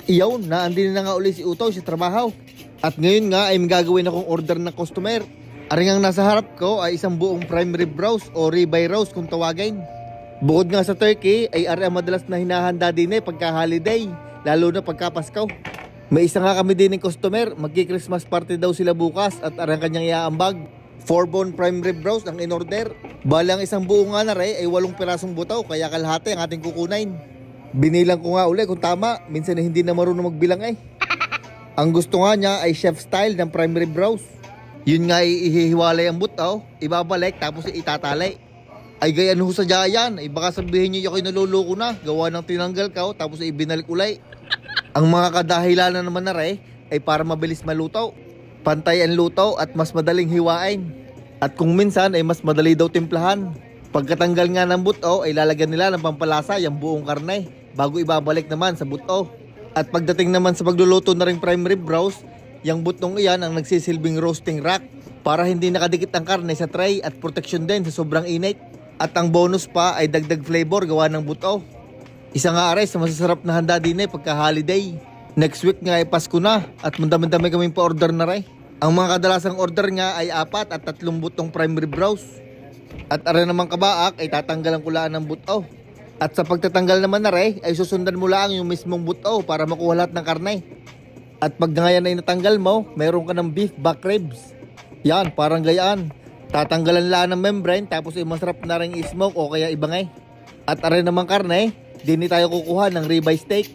Iyaw, naandin na nga uli si Utoy sa trabaho. At ngayon nga ay may gagawin akong order ng customer. Aring ang nasa harap ko ay isang buong prime rib roast o ribeye roast kung tawagin. Bukod nga sa turkey ay ari ang madalas na hinahanda din pagka holiday, lalo na pagka Pasko. May isa nga kami din ng customer, magki-Christmas party daw sila bukas at arang kanyang iaambag. 4-bone prime rib roast ang in-order. Bali ang isang buong nga na ay 8 pirasong butaw, kaya kalahati ang ating kukunain. Binilang ko nga uli kung tama, minsan hindi na marunong magbilang eh. Ang gusto nga niya ay chef style ng prime rib roast. Yun nga ihihiwalay ang butaw, ibabalik tapos itatalay. Ay gayan ho sa yan, ay baka sabihin niyo ako'y naluloko na, gawa ng tinanggal ka tapos ibinalik ulay. Ang mga kadahilanan naman na ay para mabilis maluto, pantay ang luto at mas madaling hiwain. At kung minsan ay mas madali daw timplahan. Pagkatanggal nga ng buto ay lalagyan nila ng pampalasa yung buong karne bago ibabalik naman sa buto. At pagdating naman sa pagluluto na ring prime rib roast, yung butong iyan ang nagsisilbing roasting rack para hindi nakadikit ang karne sa tray at protection din sa sobrang init. At ang bonus pa ay dagdag flavor gawa ng buto. Isa nga aray sa masasarap na handa din pagka holiday. Next week nga ay Pasko na at mandami-dami kaming pa-order na rin. Ang mga kadalasang order nga ay 4 at 3 butong prime rib roast. At aray naman kabaak ay tatanggalan ko lang ng buto. At sa pagtatanggal naman na rin ay susundan mo lang yung mismong buto para makuha lahat ng karne. At pag ngayon ay natanggal mo, mayroon ka ng beef back ribs. Yan, parang gayaan. Tatanggalan lang ng membrane tapos ay masarap na rin i-smoke o kaya ibangay. At aray naman karne, din tayo kukuha ng ribeye steak.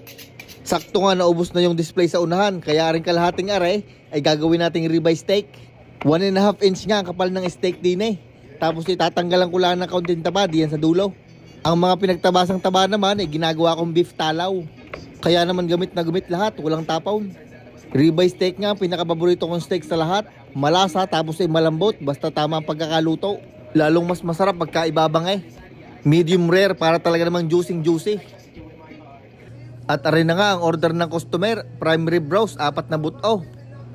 Sakto nga naubos na yung display sa unahan, kaya rin kalahating aray ay gagawin nating ribeye steak. 1.5 inch nga ang kapal ng steak din Tapos itatanggalan ko lang ng kaunting taba diyan sa dulo. Ang mga pinagtabasang taba naman ay ginagawa kong beef talaw. Kaya naman gamit na gamit lahat, walang tapaw. Ribeye steak nga ang pinakapaborito kong steak sa lahat. Malasa tapos ay malambot basta tama ang pagkakaluto. Lalong mas masarap pagka ibabang medium rare para talaga namang juicy. At arin na nga ang order ng customer, prime rib roast, 4 na buto.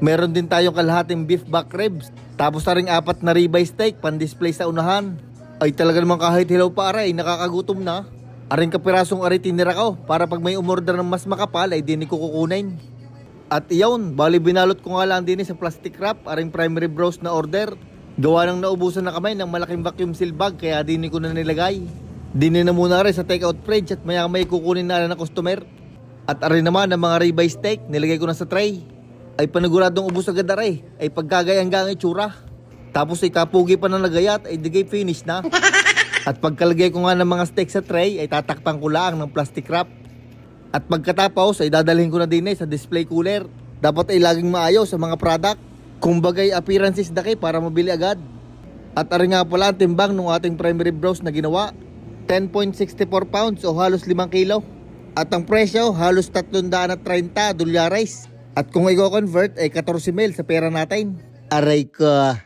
Meron din tayong kalahating beef back ribs. Tapos na rin 4 na ribeye steak pan-display sa unahan. Ay talaga naman kahit hilaw pa aray, nakakagutom na. Aring kapirasong aray tinira ko para pag may umorder ng mas makapal ay di ko kukunin. At iyon, bali binalot ko nga lang din sa plastic wrap aring prime rib roast na order. Gawa nang naubusan na kamay ng malaking vacuum seal bag kaya di ko na nilagay. Dinin na muna rin sa takeout fridge at maya may kukunin na ng customer. At aray naman ang mga ribeye steak, nilagay ko na sa tray. Ay paniguradong ubos agad aray, ay pagkagayang itsura. Tapos ay kapugi pa na nagayat, ay digay finish na. At pagkalagay ko nga ng mga steak sa tray, ay tatakpan ko lang ng plastic wrap. At pagkatapos ay dadalhin ko na din sa display cooler. Dapat ay laging maayos sa mga product. Kumbagay appearances daki para mabili agad. At aring nga pala ang timbang ng ating prime rib roast na ginawa. 10.64 pounds o halos 5 kilo. At ang presyo halos 330 dolyares. At kung i-convert ay 14 mil sa pera natin. Aray ka.